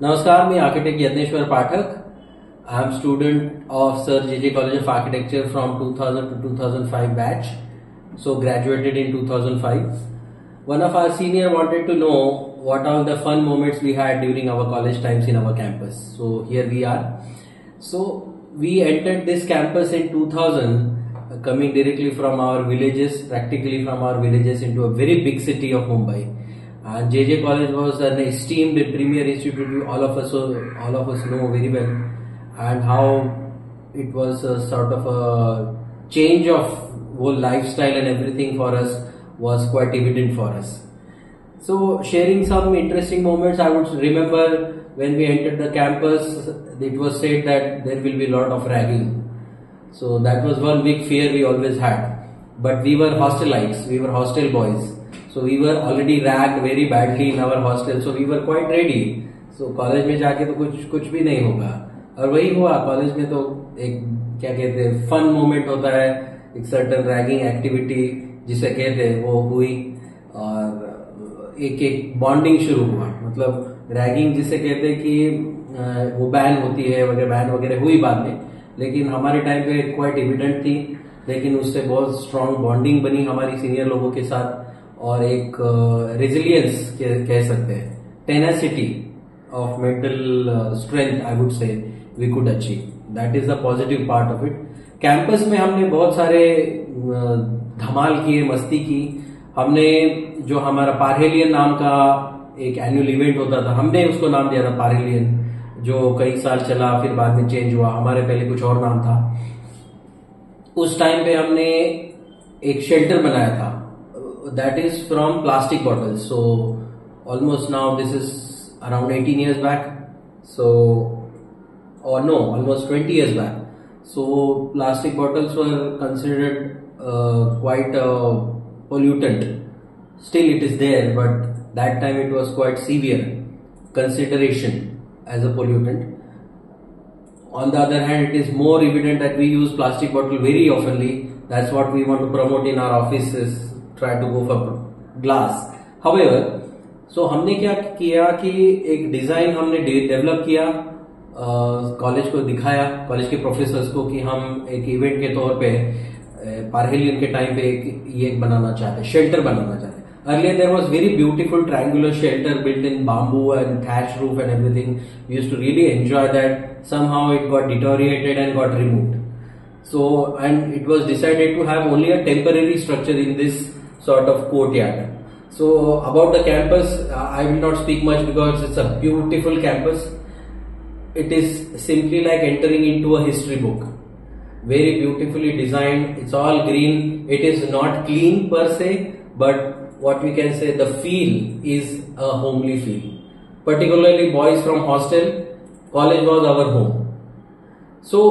नमस्कार, मी architect Yajneshwar Pathak. I am student of Sir JJ College of Architecture from 2000 to 2005 batch. So graduated in 2005. One of our senior wanted to know what are the fun moments we had during our college times in our campus. So here we are. So we entered this campus in 2000, coming directly from our villages, practically from our villages into a very big city of Mumbai. And JJ College was an esteemed premier institute. All of us know very well, and how it was a sort of a change of whole lifestyle and everything for us was quite evident for us. So sharing some interesting moments, I would remember when we entered the campus, it was said that there will be a lot of ragging. So that was one big fear we always had. But we were hostelites, we were hostel boys. So we were already ragged very badly in our hostel. So we were quite ready. So college में जाके तो कुछ भी नहीं होगा. और वही हुआ. कॉलेज में तो एक क्या कहते हैं फन मोमेंट होता है, एक सर्टन रैगिंग एक्टिविटी जिसे कहते हैं वो हुई और एक बॉन्डिंग शुरू हुआ. मतलब रैगिंग जिसे कहते हैं कि वो बैन होती है वगैरह, बैन वगैरह हुई बाद में, लेकिन हमारे टाइम पे क्वाइट एविडेंट थी. लेकिन उससे बहुत स्ट्रांग बॉन्डिंग बनी हमारी सीनियर लोगों के साथ और एक रेजिलियंस कह सकते हैं, tenacity of mental strength I would say we could achieve. That is the positive part of it. Campus में हमने बहुत सारे धमाल किए, मस्ती की. हमने जो हमारा पारहेलियन नाम का एक एनुअल इवेंट होता था, हमने उसको नाम दिया था पारहेलियन, जो कई साल चला, फिर बाद में चेंज हुआ. हमारे पहले कुछ और नाम था. उस टाइम पे हमने एक शेल्टर बनाया था, that is from plastic bottles. So almost now this is around 18 years back. So or no, almost 20 years back. So plastic bottles were considered quite a pollutant. Still it is there, but that time it was quite severe consideration as a pollutant. On the other hand, it is more evident that we use plastic bottle very oftenly. That's what we want to promote in our offices. Try to go for glass. However, so हमने क्या किया कि एक design हमने develop किया, college को दिखाया, college के प्रोफेसर्स को, कि हम एक इवेंट के तौर पे पारहेलियन के टाइम पे ये बनाना चाहते, शेल्टर बनाना चाहते. Earlier there was very beautiful triangular shelter built in bamboo and thatch roof and everything. We used to really enjoy that. Somehow it got deteriorated and got removed. So, and it was decided to have only a temporary structure in this sort of courtyard. So about the campus, I will not speak much because it's a beautiful campus. It is simply like entering into a history book. Very beautifully designed. It's all green. It is not clean per se, but what we can say, the feel is a homely feel. Particularly boys from hostel, college was our home. So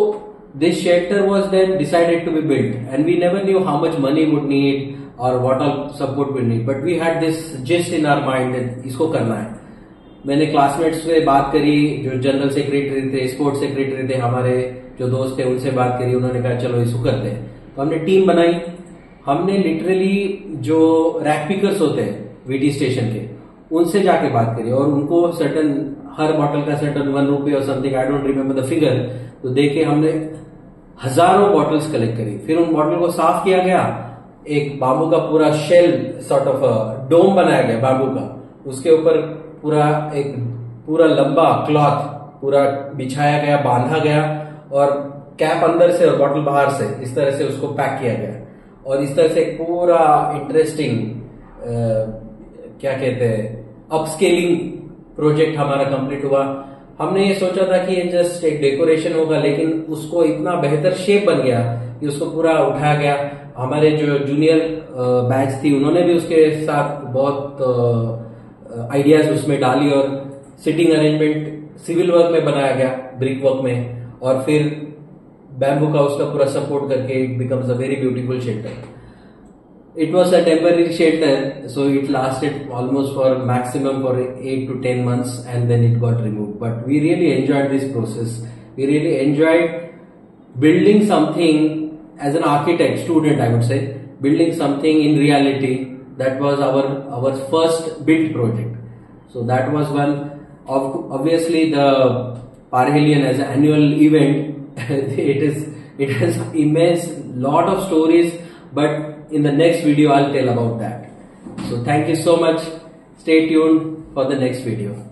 this shelter was then decided to be built, and we never knew how much money would need और what all support we need, but we had this gist in our mind that इसको करना है. मैंने classmates से बात करी, जो general secretary थे, स्पोर्ट्स सेक्रेटरी थे, हमारे जो दोस्त थे, उनसे बात करी. उन्होंने कहा चलो इसको करते हैं. तो हमने टीम बनाई. हमने लिटरली जो रैक पिकर्स होते हैं वीटी स्टेशन के, उनसे जाके बात करी और उनको सर्टन, हर बॉटल का सर्टन ₹1 और something, I don't remember the figure, तो देके हमने हजारों बॉटल्स कलेक्ट करी. फिर उन बॉटल को साफ किया गया. एक बांबू का पूरा शेल सॉर्ट ऑफ डोम बनाया गया बांबू का. उसके ऊपर पूरा लंबा क्लॉथ पूरा बिछाया गया, बांधा गया, और कैप अंदर से और बॉटल बाहर से, इस तरह से उसको पैक किया गया. और इस तरह से पूरा इंटरेस्टिंग क्या कहते हैं अपस्केलिंग प्रोजेक्ट हमारा कंप्लीट हुआ. हमने ये सोचा था कि ये जस्ट एक डेकोरेशन होगा, लेकिन उसको इतना बेहतर शेप बन गया कि उसको पूरा उठाया गया. हमारे जो जूनियर बैच थी, उन्होंने भी उसके साथ बहुत आइडियाज उसमें डाली और सिटिंग अरेंजमेंट सिविल वर्क में बनाया गया, ब्रिक वर्क में, और फिर बैम्बू का उसका पूरा सपोर्ट करके it becomes a very beautiful shelter. It was a temporary shelter, so it lasted almost for maximum for 8 to 10 months, and then it got removed. But we really enjoyed this process. We really enjoyed building something as an architect student, I would say, building something in reality. That was our first built project. So that was one. Obviously, the Parhelion as an annual event, it has immense lot of stories, but in the next video I'll tell about that. So thank you so much. Stay tuned for the next video.